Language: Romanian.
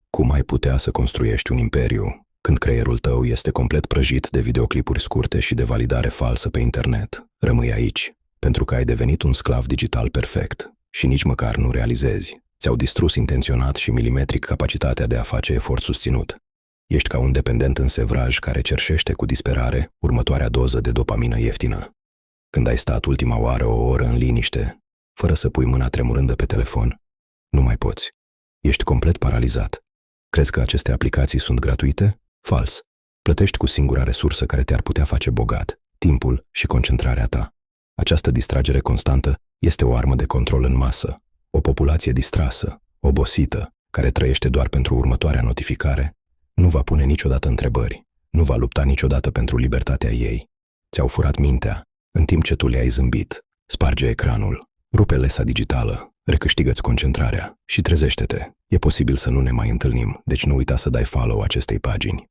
Cum ai putea să construiești un imperiu când creierul tău este complet prăjit de videoclipuri scurte și de validare falsă pe internet? Rămâi aici, pentru că ai devenit un sclav digital perfect și nici măcar nu realizezi. Ți-au distrus intenționat și milimetric capacitatea de a face efort susținut. Ești ca un dependent în sevraj care cerșește cu disperare următoarea doză de dopamină ieftină. Când ai stat ultima oară o oră în liniște, fără să pui mâna tremurândă pe telefon, nu mai poți. Ești complet paralizat. Crezi că aceste aplicații sunt gratuite? Fals. Plătești cu singura resursă care te-ar putea face bogat, timpul și concentrarea ta. Această distragere constantă este o armă de control în masă. O populație distrasă, obosită, care trăiește doar pentru următoarea notificare, nu va pune niciodată întrebări, nu va lupta niciodată pentru libertatea ei. Ți-au furat mintea, în timp ce tu le-ai zâmbit. Sparge ecranul, rupe lesa digitală, recâștigă-ți concentrarea și trezește-te. E posibil să nu ne mai întâlnim, deci nu uita să dai follow acestei pagini.